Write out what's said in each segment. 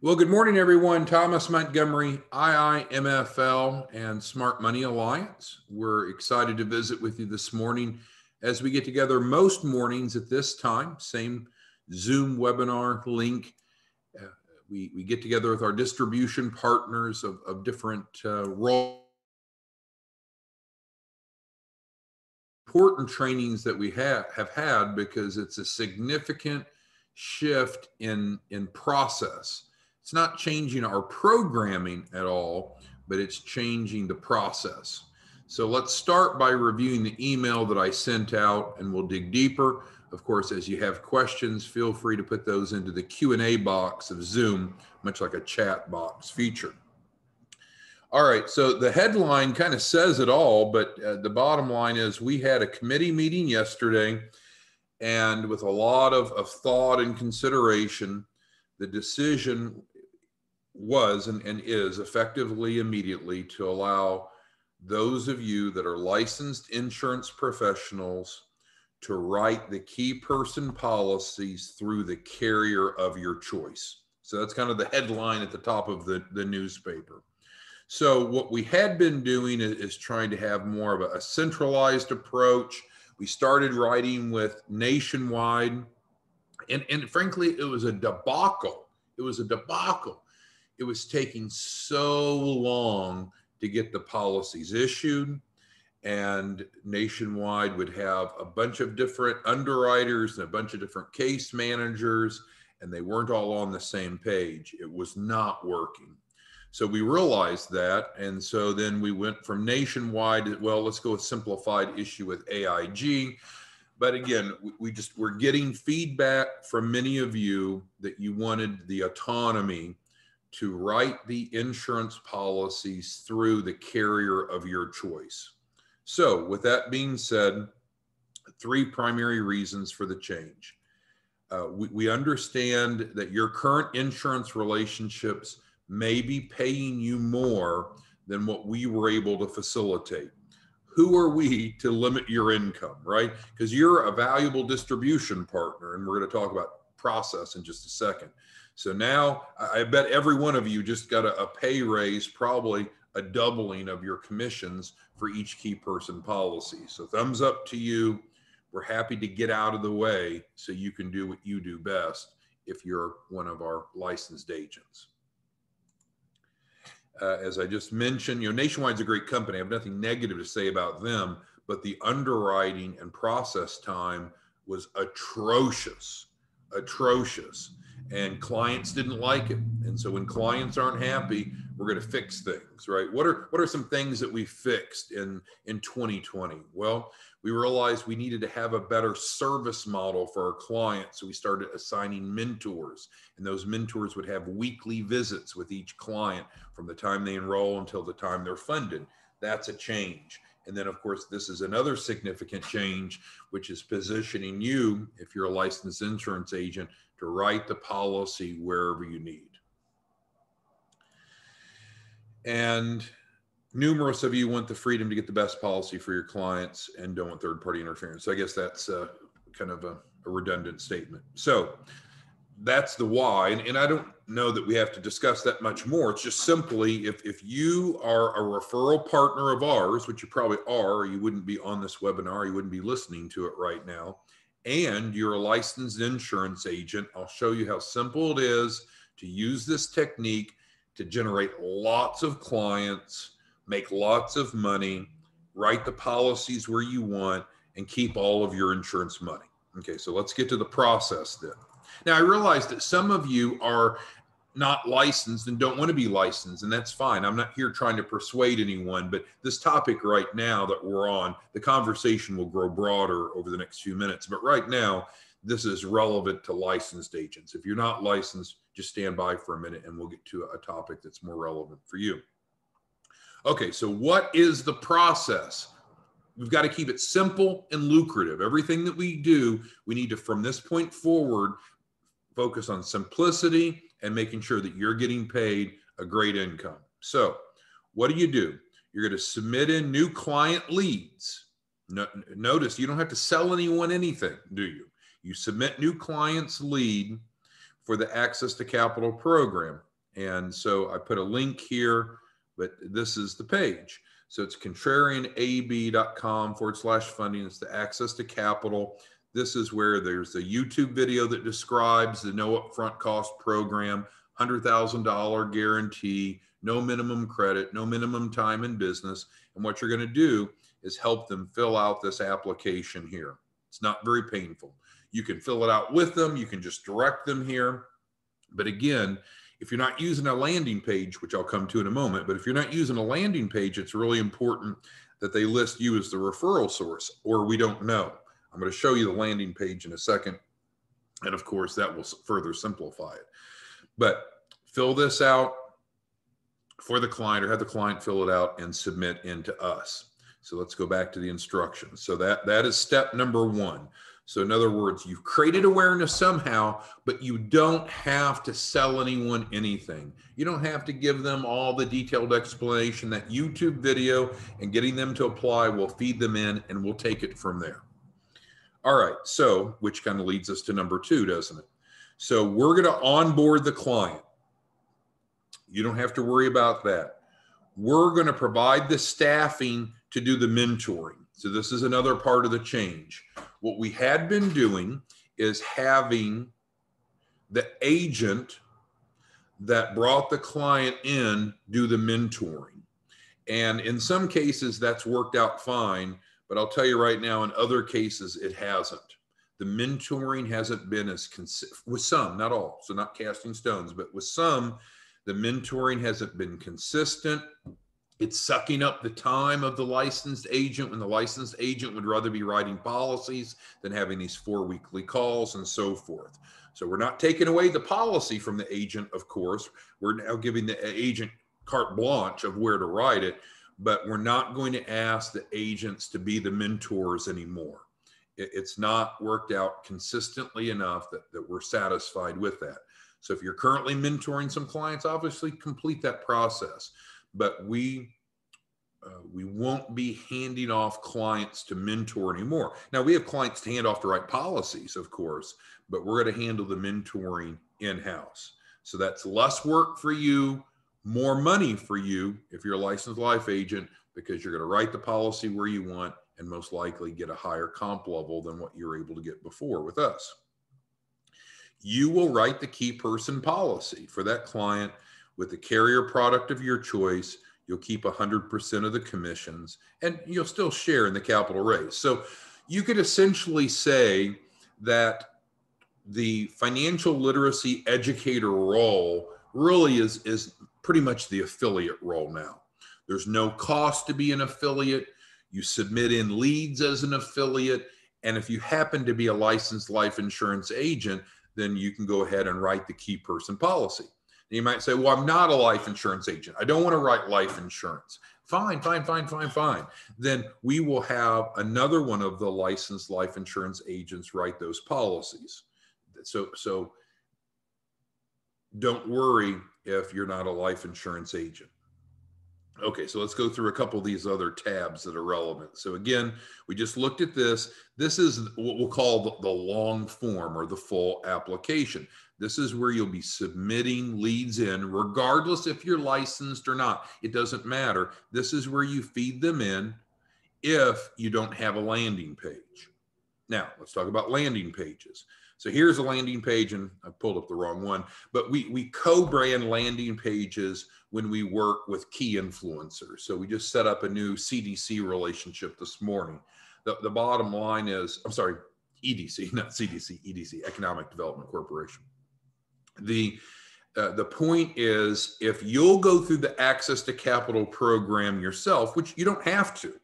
Well, good morning, everyone. Thomas Montgomery, IIMFL, and Smart Money Alliance. We're excited to visit with you this morning as we get together most mornings at this time, same Zoom webinar link. Uh, we get together with our distribution partners of different roles. Important trainings that we have had because it's a significant shift in process. It's not changing our programming at all, but it's changing the process. So let's start by reviewing the email that I sent out, and we'll dig deeper. Of course, as you have questions, feel free to put those into the Q&A box of Zoom, much like a chat box feature. All right, so the headline kind of says it all, but the bottom line is we had a committee meeting yesterday, and with a lot of thought and consideration, the decision was and is effectively immediately to allow those of you that are licensed insurance professionals to write the key person policies through the carrier of your choice. So that's kind of the headline at the top of the newspaper. So what we had been doing is trying to have more of a centralized approach. We started writing with Nationwide, and frankly, it was a debacle. It was a debacle. It was taking so long to get the policies issued, and Nationwide would have a bunch of different underwriters and a bunch of different case managers, and they weren't all on the same page. It was not working. So we realized that, and so then we went from Nationwide, well, let's go with simplified issue with AIG. But again, we're getting feedback from many of you that you wanted the autonomy to write the insurance policies through the carrier of your choice. So with that being said, three primary reasons for the change. We understand that your current insurance relationships may be paying you more than what we were able to facilitate. Who are we to limit your income, right? Because you're a valuable distribution partner, and we're going to talk about process in just a second. So now I bet every one of you just got a pay raise, probably a doubling of your commissions for each key person policy. So thumbs up to you. We're happy to get out of the way so you can do what you do best if you're one of our licensed agents. As I just mentioned, Nationwide's a great company. I have nothing negative to say about them, but the underwriting and process time was atrocious, and clients didn't like it. And so when clients aren't happy, we're going to fix things, right? What are some things that we fixed in 2020? Well, we realized we needed to have a better service model for our clients. So we started assigning mentors, and those mentors would have weekly visits with each client from the time they enroll until the time they're funded. That's a change. And then, of course, this is another significant change, which is positioning you, if you're a licensed insurance agent, to write the policy wherever you need. And numerous of you want the freedom to get the best policy for your clients and don't want third-party interference. So I guess that's kind of a redundant statement. So that's the why. And I don't know that we have to discuss that much more. It's just simply if you are a referral partner of ours, which you probably are, or you wouldn't be on this webinar, you wouldn't be listening to it right now, and you're a licensed insurance agent, I'll show you how simple it is to use this technique to generate lots of clients, make lots of money, write the policies where you want, and keep all of your insurance money. Okay, so let's get to the process then. Now, I realize that some of you are not licensed and don't want to be licensed, and that's fine. I'm not here trying to persuade anyone, but this topic right now that we're on, the conversation will grow broader over the next few minutes. But right now, this is relevant to licensed agents. If you're not licensed, just stand by for a minute and we'll get to a topic that's more relevant for you. Okay, so what is the process? We've got to keep it simple and lucrative. Everything that we do, we need to, from this point forward, focus on simplicity and making sure that you're getting paid a great income. So what do? You're going to submit in new client leads. Notice you don't have to sell anyone anything, do you? You submit new clients lead for the Access to Capital program. And so I put a link here, but this is the page. So it's contrarianab.com/funding. It's the access to capital. This is where there's a YouTube video that describes the no upfront cost program, $100,000 guarantee, no minimum credit, no minimum time in business. And what you're going to do is help them fill out this application here. It's not very painful. You can fill it out with them. You can just direct them here. But again, if you're not using a landing page, which I'll come to in a moment, but if you're not using a landing page, it's really important that they list you as the referral source, or we don't know. I'm going to show you the landing page in a second. And of course, that will further simplify it. But fill this out for the client, or have the client fill it out and submit into us. So let's go back to the instructions. So that is step number one. So in other words, you've created awareness somehow, but you don't have to sell anyone anything. You don't have to give them all the detailed explanation. That YouTube video and getting them to apply will feed them in, and we'll take it from there. All right, so which kind of leads us to number two, doesn't it? So we're going to onboard the client. You don't have to worry about that. We're going to provide the staffing to do the mentoring. So this is another part of the change. What we had been doing is having the agent that brought the client in do the mentoring. And in some cases, that's worked out fine. But I'll tell you right now, in other cases, it hasn't. The mentoring hasn't been as consistent, with some, not all, so not casting stones, but with some, the mentoring hasn't been consistent. It's sucking up the time of the licensed agent, when the licensed agent would rather be writing policies than having these 4 weekly calls and so forth. So we're not taking away the policy from the agent, of course. We're now giving the agent carte blanche of where to write it, but we're not going to ask the agents to be the mentors anymore. It's not worked out consistently enough that we're satisfied with that. So if you're currently mentoring some clients, obviously complete that process. But we won't be handing off clients to mentor anymore. Now, we have clients to hand off to write policies, of course, but we're going to handle the mentoring in-house. So that's less work for you, more money for you if you're a licensed life agent, because you're going to write the policy where you want and most likely get a higher comp level than what you're able to get before with us. You will write the key person policy for that client with the carrier product of your choice. You'll keep 100% of the commissions, and you'll still share in the capital raise. So you could essentially say that the financial literacy educator role really is pretty much the affiliate role now. There's no cost to be an affiliate. You submit in leads as an affiliate. And if you happen to be a licensed life insurance agent, then you can go ahead and write the key person policy. And you might say, well, I'm not a life insurance agent. I don't want to write life insurance. Fine. Then we will have another one of the licensed life insurance agents write those policies. So don't worry if you're not a life insurance agent. Okay, so let's go through a couple of these other tabs that are relevant. So again, we just looked at this. This is what we'll call the long form or the full application. This is where you'll be submitting leads in, regardless if you're licensed or not. It doesn't matter. This is where you feed them in if you don't have a landing page. Now, let's talk about landing pages. So here's a landing page, and I pulled up the wrong one, but we co-brand landing pages when we work with key influencers. So we just set up a new CDC relationship this morning. The bottom line is, I'm sorry, EDC, not CDC, EDC, Economic Development Corporation. The point is, if you'll go through the Access to Capital program yourself, which you don't have to,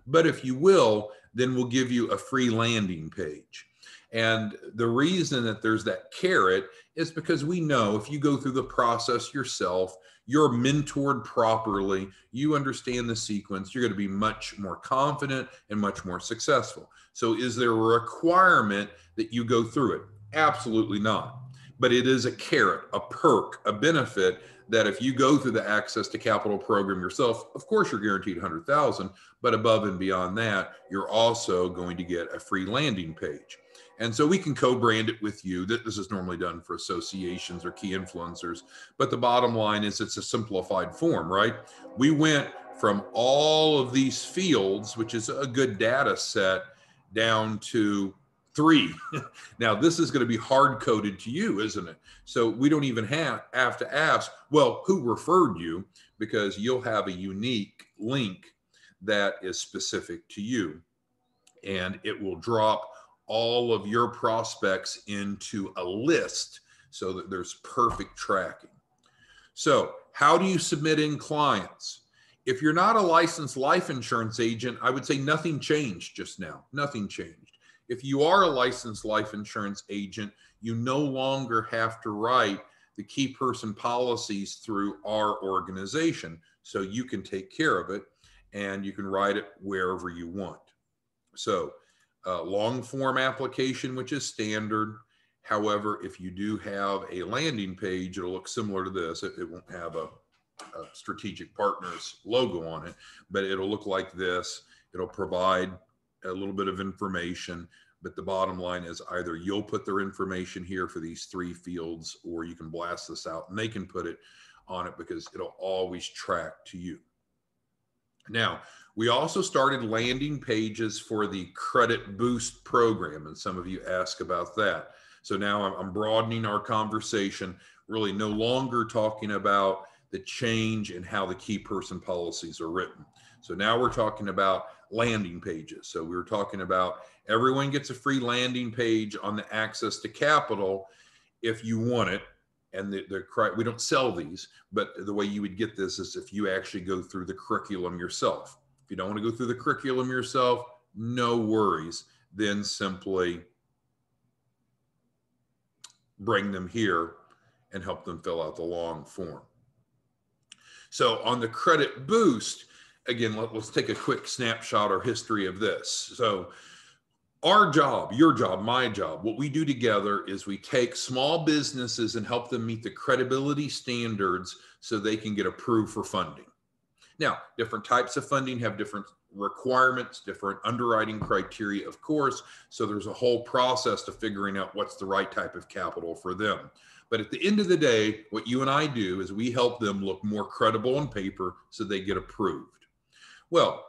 but if you will, then we'll give you a free landing page. And the reason that there's that carrot is because we know if you go through the process yourself, you're mentored properly, you understand the sequence, you're going to be much more confident and much more successful. So is there a requirement that you go through it? Absolutely not. But it is a carrot, a perk, a benefit that if you go through the Access to Capital program yourself, of course you're guaranteed $100,000, but above and beyond that, you're also going to get a free landing page. And so we can co-brand it with you. This is normally done for associations or key influencers. But the bottom line is it's a simplified form, right? We went from all of these fields, which is a good data set, down to 3. Now, this is going to be hard coded to you, isn't it? So we don't even have to ask, well, who referred you? Because you'll have a unique link that is specific to you. And it will drop all of your prospects into a list so that there's perfect tracking. So how do you submit in clients? If you're not a licensed life insurance agent, I would say nothing changed just now. Nothing changed. If you are a licensed life insurance agent, you no longer have to write the key person policies through our organization. So you can take care of it and you can write it wherever you want. So long form application, which is standard. However, if you do have a landing page, it'll look similar to this. It won't have a strategic partners logo on it, but it'll look like this. It'll provide a little bit of information, but the bottom line is either you'll put their information here for these 3 fields, or you can blast this out and they can put it on it because it'll always track to you. Now, we also started landing pages for the Credit Boost program, and some of you ask about that. So now I'm broadening our conversation, really no longer talking about the change in how the key person policies are written. So now we're talking about landing pages. So we were talking about everyone gets a free landing page on the Access to Capital if you want it. And we don't sell these, but the way you would get this is if you actually go through the curriculum yourself. If you don't want to go through the curriculum yourself, no worries. Then simply bring them here and help them fill out the long form. So on the Credit Boost, again, let's take a quick snapshot or history of this. So our job, your job, my job, what we do together is we take small businesses and help them meet the credibility standards so they can get approved for funding. Now, different types of funding have different requirements, different underwriting criteria, of course. So there's a whole process to figuring out what's the right type of capital for them. But at the end of the day, what you and I do is we help them look more credible on paper so they get approved. Well,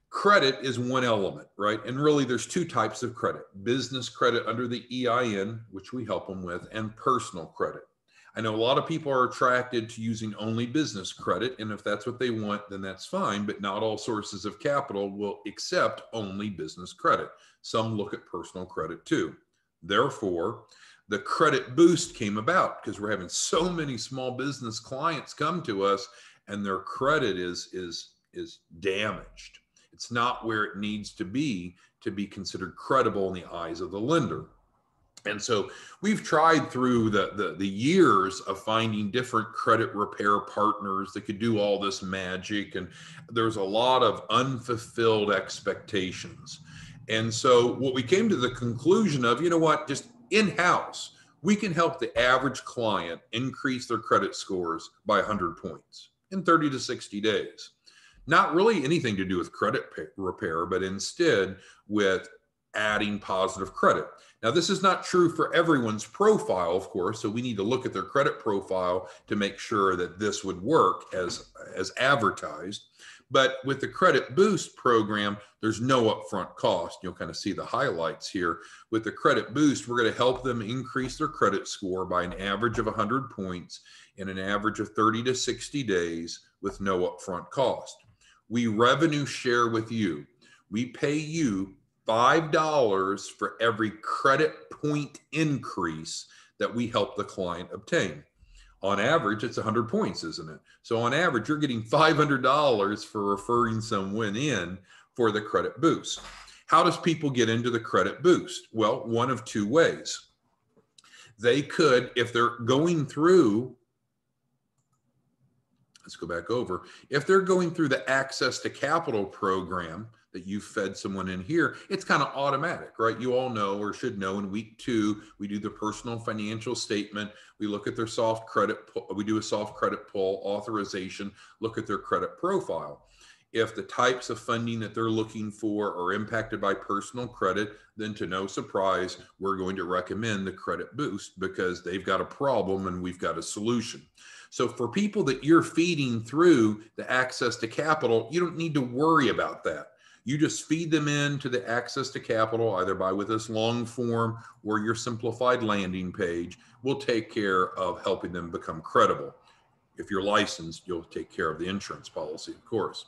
credit is one element, right? And really there's 2 types of credit: business credit under the EIN, which we help them with, and personal credit. I know a lot of people are attracted to using only business credit, and if that's what they want, then that's fine, but not all sources of capital will accept only business credit. Some look at personal credit too. Therefore, the Credit Boost came about because we're having so many small business clients come to us and their credit is damaged. It's not where it needs to be considered credible in the eyes of the lender. And so we've tried through the years of finding different credit repair partners that could do all this magic. And there's a lot of unfulfilled expectations. And so what we came to the conclusion of, you know what, just in-house, we can help the average client increase their credit scores by 100 points in 30 to 60 days. Not really anything to do with credit repair, but instead with adding positive credit. Now, this is not true for everyone's profile, of course, so we need to look at their credit profile to make sure that this would work as advertised. But with the Credit Boost program, there's no upfront cost. You'll kind of see the highlights here. With the Credit Boost, we're going to help them increase their credit score by an average of 100 points in an average of 30 to 60 days with no upfront cost. We revenue share with you. We pay you $5 for every credit point increase that we help the client obtain. On average, it's 100 points, isn't it? So on average, you're getting $500 for referring someone in for the Credit Boost. How does people get into the Credit Boost? Well, one of 2 ways. They could, if they're going through, let's go back over, if they're going through the Access to Capital program that you fed someone in here, it's kind of automatic, right? You all know or should know in week 2, we do the personal financial statement. We look at their soft credit, we do a soft credit pull authorization, look at their credit profile. If the types of funding that they're looking for are impacted by personal credit, then to no surprise, we're going to recommend the Credit Boost because they've got a problem and we've got a solution. So for people that you're feeding through the access to capital, you don't need to worry about that. You just feed them into the access to capital, either by with this long form or your simplified landing page. We'll take care of helping them become credible. If you're licensed, you'll take care of the insurance policy, of course.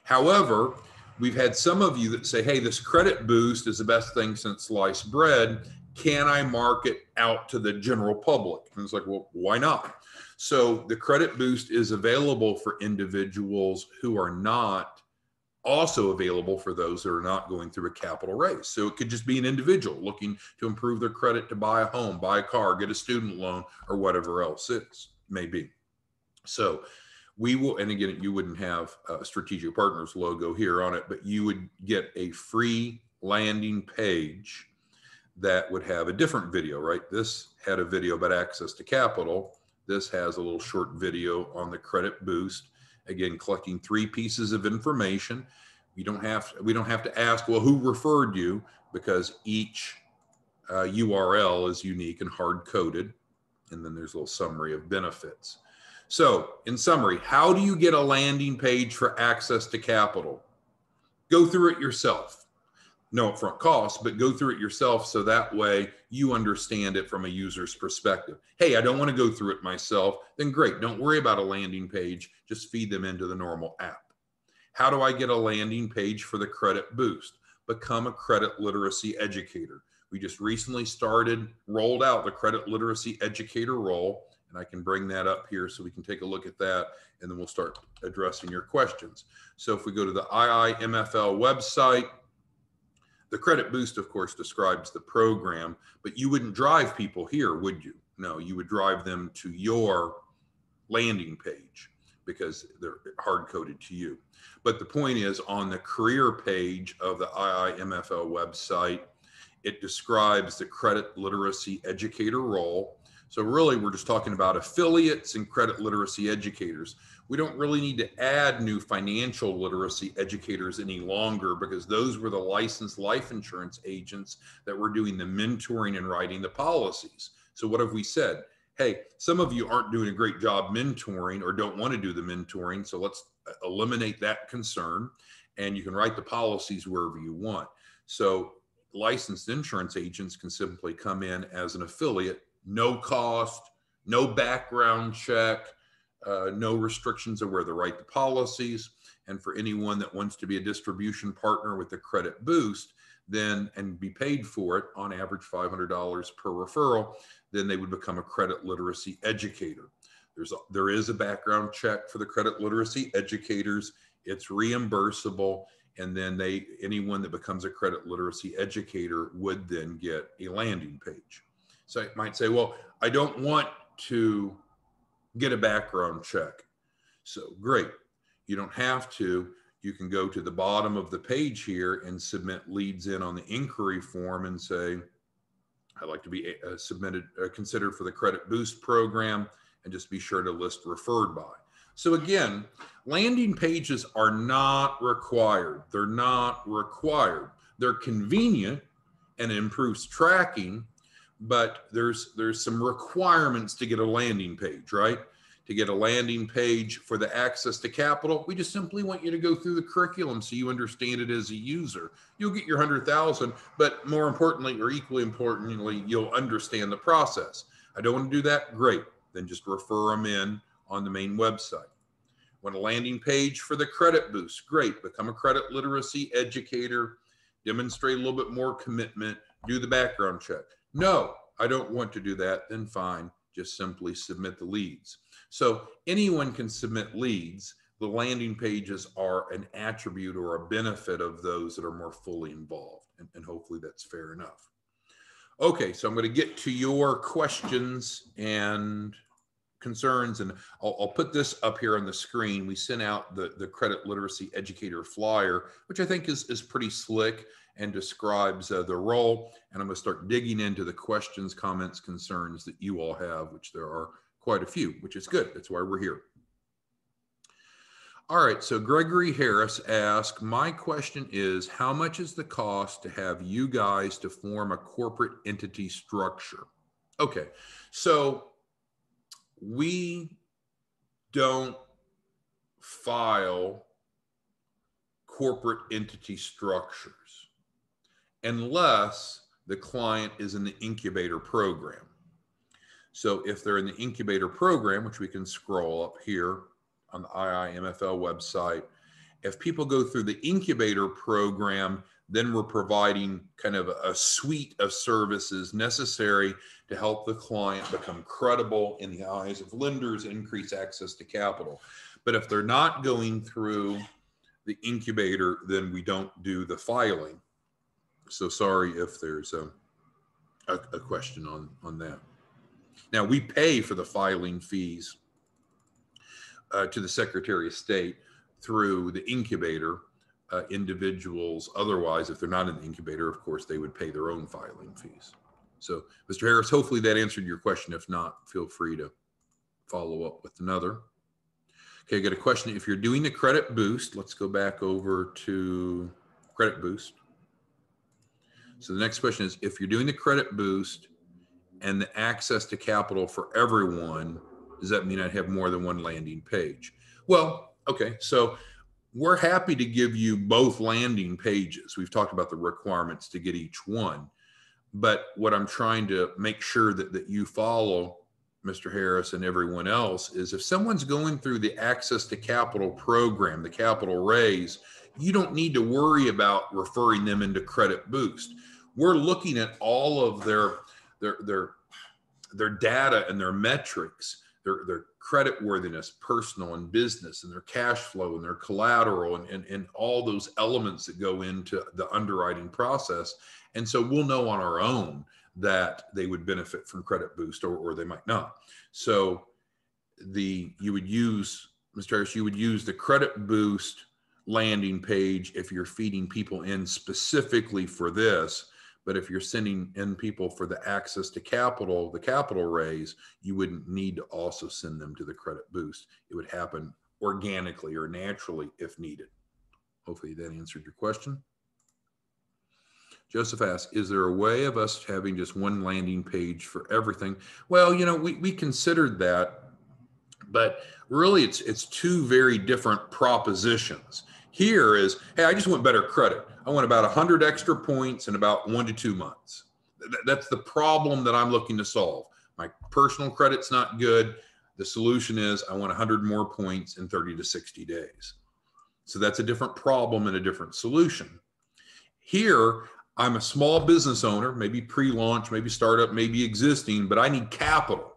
However, we've had some of you that say, hey, this Credit Boost is the best thing since sliced bread. Can I market out to the general public? And it's like, well, why not? So the Credit Boost is available for individuals who are not also available for those that are not going through a capital raise. So it could just be an individual looking to improve their credit to buy a home, buy a car, get a student loan, or whatever else it may be. So we will, and again, you wouldn't have a Strategic Partners logo here on it, but you would get a free landing page that would have a different video, right? This had a video about access to capital. This has a little short video on the Credit Boost. Again, collecting 3 pieces of information. We don't have to ask, well, who referred you? Because each URL is unique and hard coded. And then there's a little summary of benefits. So in summary, how do you get a landing page for access to capital? Go through it yourself. No upfront cost, but go through it yourself so that way you understand it from a user's perspective. Hey, I don't want to go through it myself. Then great, don't worry about a landing page. Just feed them into the normal app. How do I get a landing page for the Credit Boost? Become a credit literacy educator. We just recently rolled out the credit literacy educator role. And I can bring that up here so we can take a look at that, and then we'll start addressing your questions. So if we go to the IIMFL website, the Credit Boost, of course, describes the program, but you wouldn't drive people here, would you? No, you would drive them to your landing page because they're hard-coded to you. But the point is, on the career page of the IIMFL website, it describes the credit literacy educator role. So really, we're just talking about affiliates and credit literacy educators. We don't really need to add new financial literacy educators any longer because those were the licensed life insurance agents that were doing the mentoring and writing the policies. So what have we said? Hey, some of you aren't doing a great job mentoring or don't want to do the mentoring. So let's eliminate that concern and you can write the policies wherever you want. So licensed insurance agents can simply come in as an affiliate. No cost, no background check, no restrictions of where to write the policies. And for anyone that wants to be a distribution partner with the Credit Boost, then and be paid for it, on average $500 per referral, then they would become a credit literacy educator. There is a background check for the credit literacy educators. It's reimbursable. And then anyone that becomes a credit literacy educator would then get a landing page. So you might say, well, I don't want to get a background check. So great. You don't have to. You can go to the bottom of the page here and submit leads in on the inquiry form and say, I'd like to be considered for the Credit Boost program, and just be sure to list referred by. So again, landing pages are not required. They're not required. They're convenient and it improves tracking, but there's some requirements to get a landing page, right? To get a landing page for the access to capital, we just simply want you to go through the curriculum so you understand it as a user. You'll get your 100,000, but more importantly, or equally importantly, you'll understand the process. I don't want to do that? Great. Then just refer them in on the main website. Want a landing page for the Credit Boost? Great. Become a credit literacy educator, demonstrate a little bit more commitment, do the background check. No, I don't want to do that. Then fine, just simply submit the leads. So anyone can submit leads. The landing pages are an attribute or a benefit of those that are more fully involved. And hopefully that's fair enough. Okay, so I'm going to get to your questions and concerns, and I'll put this up here on the screen. We sent out the credit literacy educator flyer, which I think is pretty slick and describes the role. And I'm going to start digging into the questions, comments, concerns that you all have, which there are quite a few, which is good. That's why we're here. All right, so Gregory Harris asked, my question is, how much is the cost to have you guys to form a corporate entity structure? Okay, so we don't file corporate entity structures unless the client is in the incubator program. So if they're in the incubator program, which we can scroll up here on the IIMFL website, if people go through the incubator program, then we're providing kind of a suite of services necessary to help the client become credible in the eyes of lenders, increase access to capital. But if they're not going through the incubator, then we don't do the filing. So sorry if there's a question on that. Now, we pay for the filing fees to the Secretary of State through the incubator. Individuals, otherwise, if they're not in the incubator, of course, they would pay their own filing fees. So, Mr. Harris, hopefully that answered your question. If not, feel free to follow up with another. Okay, I got a question. If you're doing the credit boost, let's go back over to credit boost. So the next question is, if you're doing the credit boost and the access to capital for everyone, does that mean I'd have more than one landing page? Well, okay, so we're happy to give you both landing pages. We've talked about the requirements to get each one. But what I'm trying to make sure that you follow, Mr. Harris and everyone else, is if someone's going through the access to capital program, the capital raise, you don't need to worry about referring them into credit boost. We're looking at all of their data and their metrics, their credit worthiness, personal and business, and their cash flow and their collateral and all those elements that go into the underwriting process. And so we'll know on our own that they would benefit from credit boost or they might not. So you would use, Mr. Harris, you would use the credit boost landing page if you're feeding people in specifically for this. But if you're sending in people for the access to capital, the capital raise, you wouldn't need to also send them to the credit boost. It would happen organically or naturally if needed. Hopefully that answered your question. Joseph asks, is there a way of us having just one landing page for everything? Well, you know, we considered that, but really it's two very different propositions. Here is, hey, I just want better credit. I want about 100 extra points in about 1 to 2 months. That's the problem that I'm looking to solve. My personal credit's not good. The solution is I want 100 more points in 30 to 60 days. So that's a different problem and a different solution. Here, I'm a small business owner, maybe pre-launch, maybe startup, maybe existing, but I need capital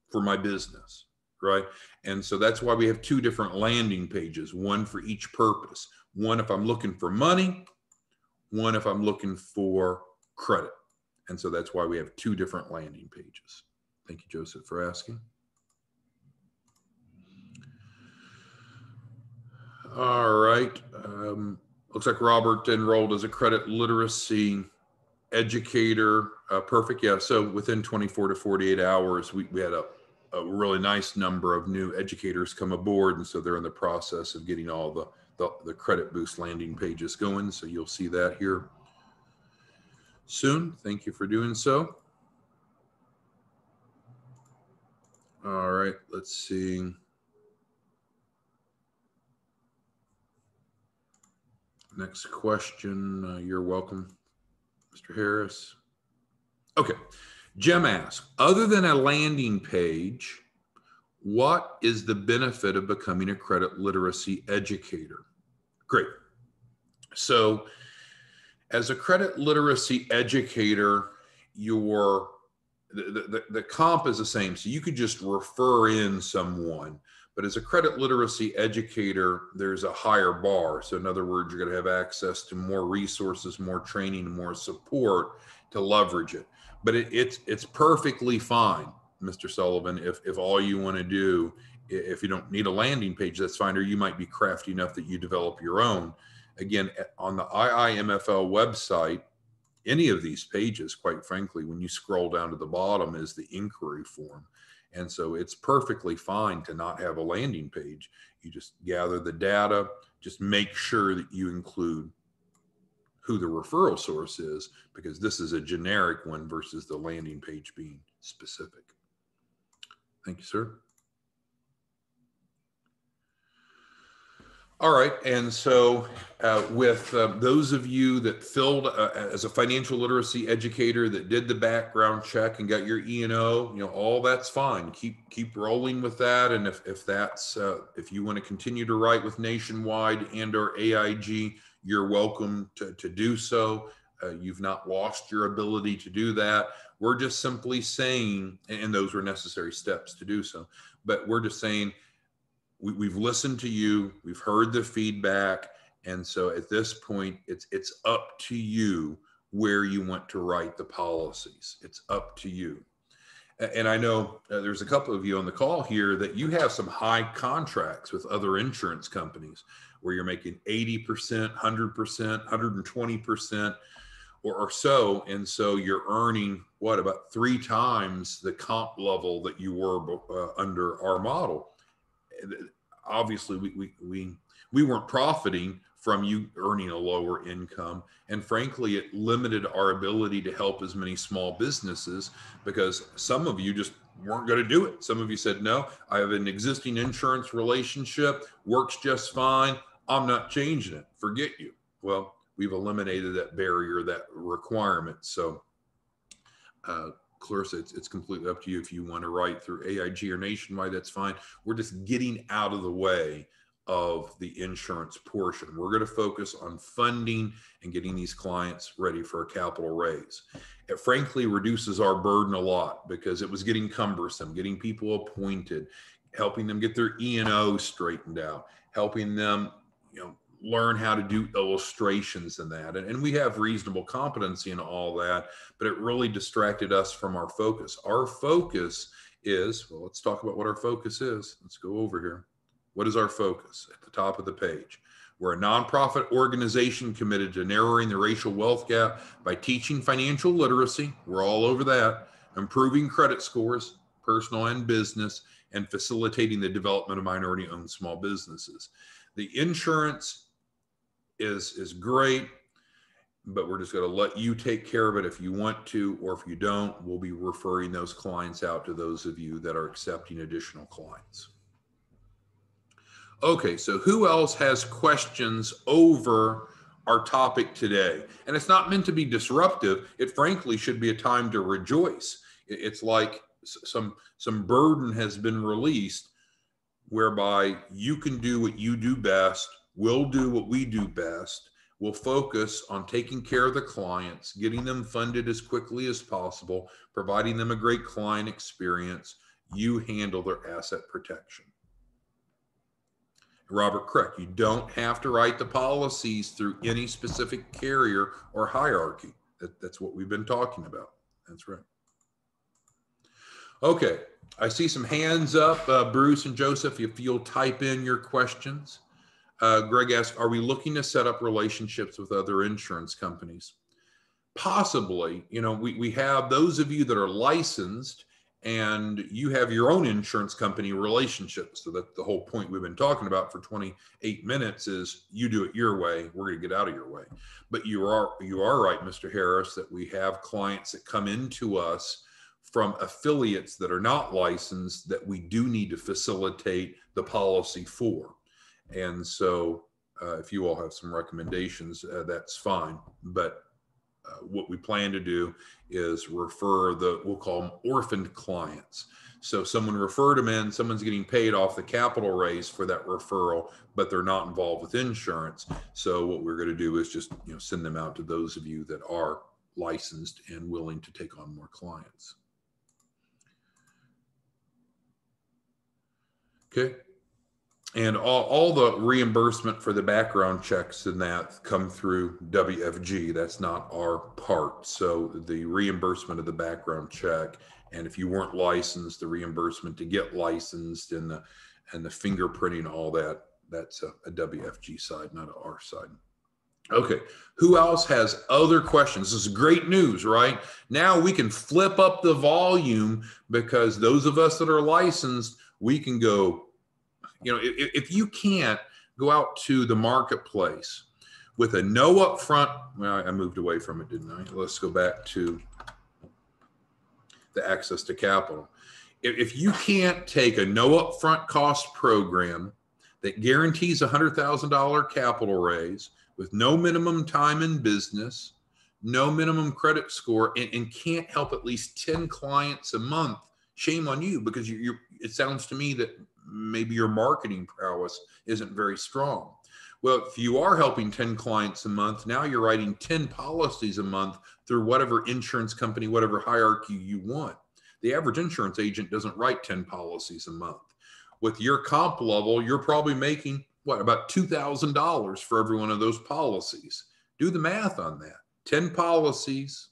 for my business, right? And so that's why we have two different landing pages, one for each purpose. One if I'm looking for money, one if I'm looking for credit. And so that's why we have two different landing pages. Thank you, Joseph, for asking. All right. Looks like Robert enrolled as a credit literacy educator. Perfect. Yeah. So within 24 to 48 hours, we had a really nice number of new educators come aboard. And so they're in the process of getting all the credit boost landing pages going. So you'll see that here soon. Thank you for doing so. All right. Let's see. Next question. You're welcome, Mr. Harris. Okay. Jim asks, other than a landing page, what is the benefit of becoming a credit literacy educator? Great. So as a credit literacy educator, the comp is the same. So you could just refer in someone. But as a credit literacy educator, there's a higher bar. So in other words, you're going to have access to more resources, more training, more support to leverage it. But it's perfectly fine, Mr. Sullivan, if all you want to do, if you don't need a landing page, that's fine. Or you might be crafty enough that you develop your own. Again, on the IIMFL website, any of these pages, quite frankly, when you scroll down to the bottom is the inquiry form. And so it's perfectly fine to not have a landing page. You just gather the data, just make sure that you include who the referral source is, because this is a generic one versus the landing page being specific. Thank you, sir. All right, and so with those of you that filled as a financial literacy educator that did the background check and got your E&O, all that's fine. Keep rolling with that, and if that's if you want to continue to write with Nationwide and/or AIG, you're welcome to do so. You've not lost your ability to do that. We're just simply saying, and those were necessary steps to do so, but we're just saying, we've listened to you, we've heard the feedback, and so at this point, it's up to you where you want to write the policies. It's up to you. And I know there's a couple of you on the call here that you have some high contracts with other insurance companies where you're making 80%, 100%, 120% or so. And so you're earning about 3 times the comp level that you were under our model. Obviously we weren't profiting from you earning a lower income, and frankly it limited our ability to help as many small businesses because some of you just weren't going to do it. Some of you said, no, I have an existing insurance relationship, works just fine, I'm not changing it, forget you. Well, we've eliminated that barrier, that requirement. So Clarissa, it's completely up to you. If you want to write through AIG or Nationwide, that's fine. We're just getting out of the way of the insurance portion. We're going to focus on funding and getting these clients ready for a capital raise. It frankly reduces our burden a lot because it was getting cumbersome, getting people appointed, helping them get their E&O straightened out, helping them, learn how to do illustrations and that. And we have reasonable competency in all that, but it really distracted us from our focus. Our focus is, well, let's talk about what our focus is. Let's go over here. What is our focus? At the top of the page. We're a nonprofit organization committed to narrowing the racial wealth gap by teaching financial literacy. We're all over that. Improving credit scores, personal and business, and facilitating the development of minority-owned small businesses. The insurance is great, but we're just going to let you take care of it if you want to, or if you don't, we'll be referring those clients out to those of you that are accepting additional clients. Okay, so who else has questions over our topic today? And it's not meant to be disruptive. It frankly should be a time to rejoice. It's like some burden has been released whereby you can do what you do best. We'll do what we do best. We'll focus on taking care of the clients, getting them funded as quickly as possible, providing them a great client experience. You handle their asset protection. Robert, correct. You don't have to write the policies through any specific carrier or hierarchy. That's what we've been talking about. That's right. Okay, I see some hands up. Bruce and Joseph, if you'll type in your questions. Greg asked, are we looking to set up relationships with other insurance companies? Possibly. We have those of you that are licensed and you have your own insurance company relationships. So that's the whole point we've been talking about for 28 minutes is you do it your way. We're going to get out of your way. But you are right, Mr. Harris, that we have clients that come into us from affiliates that are not licensed that we do need to facilitate the policy for. And so if you all have some recommendations, that's fine. But what we plan to do is refer we'll call them orphaned clients. So someone referred them in, someone's getting paid off the capital raise for that referral, but they're not involved with insurance. So what we're going to do is just send them out to those of you that are licensed and willing to take on more clients. Okay. And all the reimbursement for the background checks and that come through WFG. That's not our part. So the reimbursement of the background check, and if you weren't licensed, the reimbursement to get licensed and the fingerprinting, all that, that's a WFG side, not our side. Okay. Who else has other questions? This is great news, right? Now we can flip up the volume because those of us that are licensed, we can go, if you can't go out to the marketplace with a no upfront, well, I moved away from it, didn't I? Let's go back to the access to capital. If you can't take a no upfront cost program that guarantees a $100,000 capital raise with no minimum time in business, no minimum credit score, and can't help at least 10 clients a month, shame on you, because it sounds to me that maybe your marketing prowess isn't very strong. Well, if you are helping 10 clients a month, now you're writing 10 policies a month through whatever insurance company, whatever hierarchy you want. The average insurance agent doesn't write 10 policies a month. With your comp level, you're probably making, about $2,000 for every one of those policies. Do the math on that. 10 policies,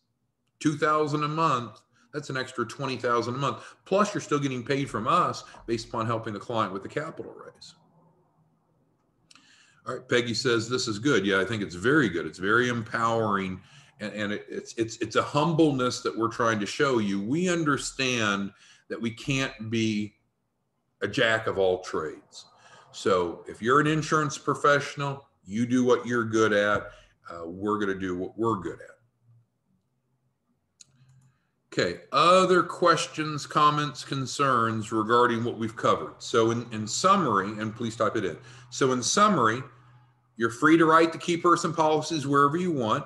$2,000 a month. That's an extra $20,000 a month. Plus, you're still getting paid from us based upon helping the client with the capital raise. All right, Peggy says this is good. Yeah, I think it's very good. It's very empowering, and it's a humbleness that we're trying to show you. We understand that we can't be a jack of all trades. So if you're an insurance professional, you do what you're good at. We're going to do what we're good at. Okay, other questions, comments, concerns regarding what we've covered. So in summary, and please type it in. So in summary, you're free to write the key person policies wherever you want.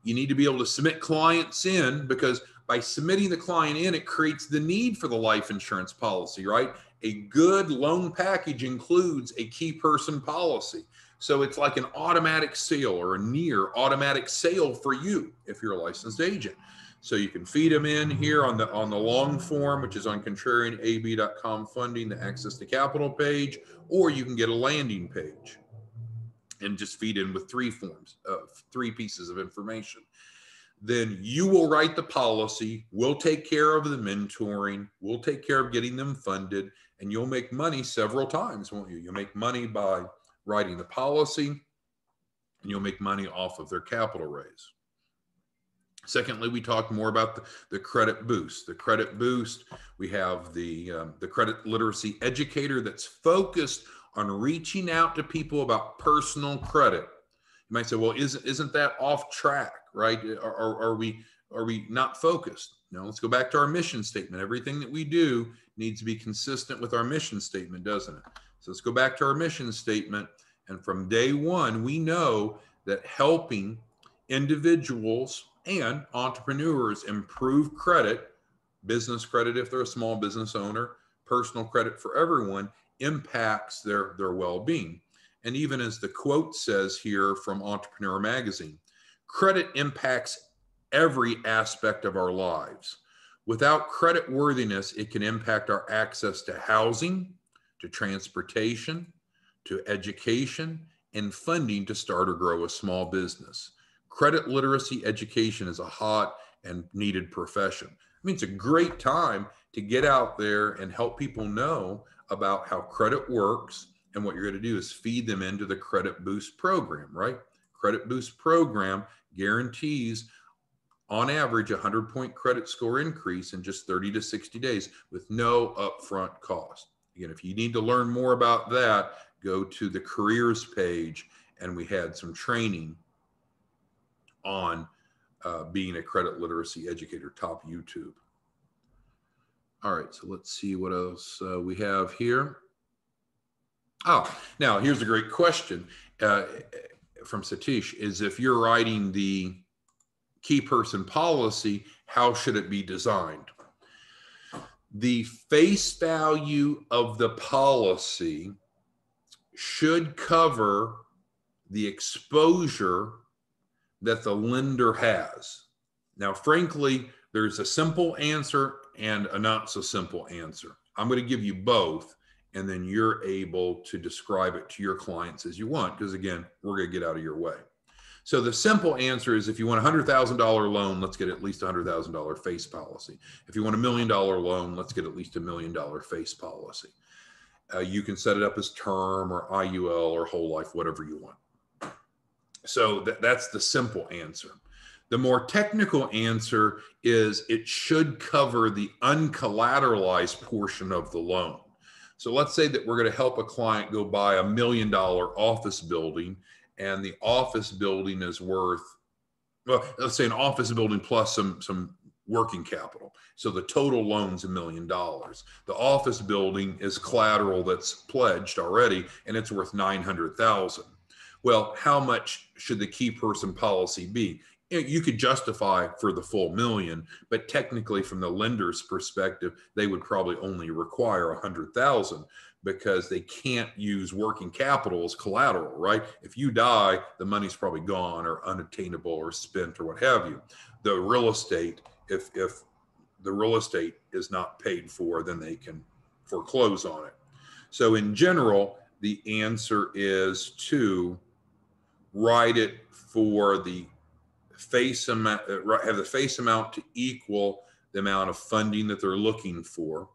You need to be able to submit clients in, because by submitting the client in, it creates the need for the life insurance policy, right? A good loan package includes a key person policy. So it's like an automatic sale or a near automatic sale for you if you're a licensed agent. So you can feed them in here on the long form, which is on contrarianab.com funding, the access to capital page, or you can get a landing page and just feed in with 3 forms, 3 pieces of information. Then you will write the policy. We'll take care of the mentoring. We'll take care of getting them funded, and you'll make money several times, won't you? You'll make money by writing the policy, and you'll make money off of their capital raise. Secondly, we talked more about the credit boost. The credit boost, we have the credit literacy educator that's focused on reaching out to people about personal credit. You might say, well, isn't that off track, right? Are we not focused? No, let's go back to our mission statement. Everything that we do needs to be consistent with our mission statement, doesn't it? So let's go back to our mission statement. And from day one, we know that helping individuals and entrepreneurs improve credit, business credit if they're a small business owner, personal credit for everyone, impacts their well-being. And even as the quote says here from Entrepreneur Magazine, credit impacts every aspect of our lives. Without credit worthiness, it can impact our access to housing, to transportation, to education, and funding to start or grow a small business. Credit literacy education is a hot and needed profession. I mean, it's a great time to get out there and help people know about how credit works. And what you're going to do is feed them into the Credit Boost program, right? Credit Boost program guarantees, on average, a 100-point credit score increase in just 30 to 60 days with no upfront cost. Again, if you need to learn more about that, go to the careers page, and we had some training on being a credit literacy educator, top YouTube. All right, so let's see what else we have here. Oh, now here's a great question from Satish, is if you're writing the key person policy, how should it be designed? The face value of the policy should cover the exposure that the lender has. Now, frankly, there's a simple answer and a not so simple answer. I'm going to give you both, and then you're able to describe it to your clients as you want, because again, we're going to get out of your way. So the simple answer is, if you want a $100,000 loan, let's get at least a $100,000 face policy. If you want $1 million loan, let's get at least $1 million face policy. You can set it up as term or IUL or whole life, whatever you want. So that's the simple answer. The more technical answer is it should cover the uncollateralized portion of the loan. So let's say that we're going to help a client go buy $1 million office building, and the office building is worth, well, let's say an office building plus some working capital. So the total loan's $1 million. The office building is collateral that's pledged already, and it's worth $900,000. Well, how much should the key person policy be? You could justify for the full $1 million, but technically from the lender's perspective, they would probably only require $100,000 because they can't use working capital as collateral, right? If you die, the money's probably gone or unattainable or spent or what have you. The real estate, if the real estate is not paid for, then they can foreclose on it. So in general, the answer is to write it for the face amount, have the face amount to equal the amount of funding that they're looking for.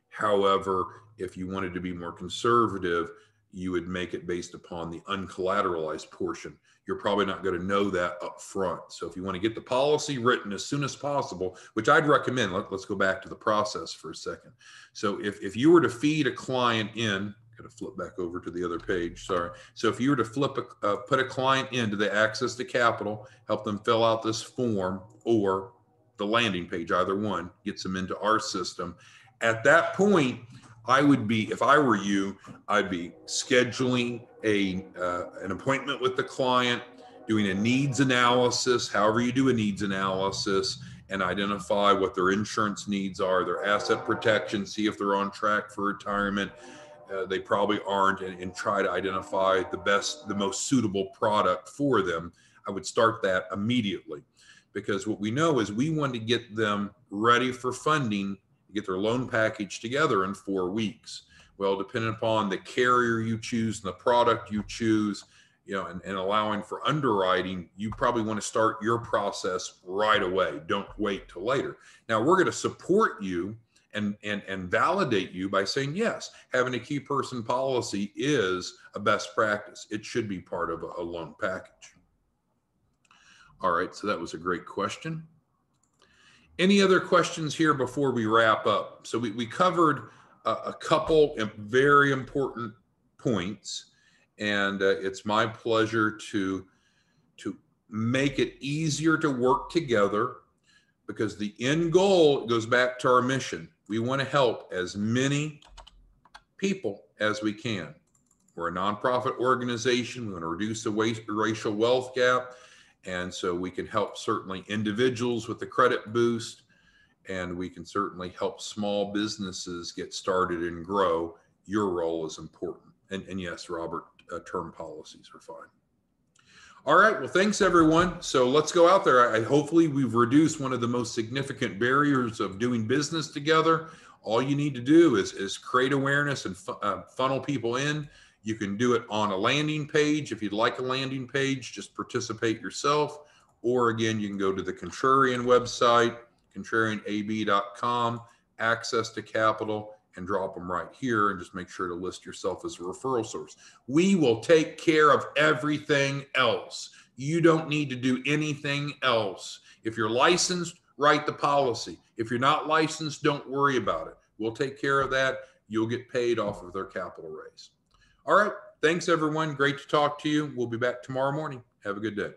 However, if you wanted to be more conservative, you would make it based upon the uncollateralized portion. You're probably not going to know that up front. So if you want to get the policy written as soon as possible, which I'd recommend, let's go back to the process for a second. So if you were to feed a client in, got to flip back over to the other page, sorry. So if you were to put a client into the Access to Capital, help them fill out this form or the landing page, either one, gets them into our system. At that point, I would be, if I were you, I'd be scheduling an appointment with the client, doing a needs analysis, however you do a needs analysis, and identify what their insurance needs are, their asset protection, see if they're on track for retirement. They probably aren't, and try to identify the most suitable product for them. I would start that immediately, because what we know is we want to get them ready for funding, get their loan package together in 4 weeks. Well, depending upon the carrier you choose and the product you choose, and allowing for underwriting, you probably want to start your process right away. Don't wait till later. Now, we're going to support you and validate you by saying, yes, having a key person policy is a best practice. It should be part of a loan package. All right, so that was a great question. Any other questions here before we wrap up? So we covered a couple of very important points, and it's my pleasure to make it easier to work together, because the end goal goes back to our mission. We want to help as many people as we can. We're a nonprofit organization. We want to reduce the racial wealth gap. And so we can help certainly individuals with the credit boost, and we can certainly help small businesses get started and grow. Your role is important. And yes, Robert, term policies are fine. All right, well, thanks everyone. So let's go out there. Hopefully we've reduced one of the most significant barriers of doing business together. All you need to do is create awareness and funnel people in. You can do it on a landing page. If you'd like a landing page, just participate yourself. Or again, you can go to the Contrarian website, contrarianab.com, Access to Capital, and drop them right here, and just make sure to list yourself as a referral source. We will take care of everything else. You don't need to do anything else. If you're licensed, write the policy. If you're not licensed, don't worry about it. We'll take care of that. You'll get paid off of their capital raise. All right. Thanks, everyone. Great to talk to you. We'll be back tomorrow morning. Have a good day.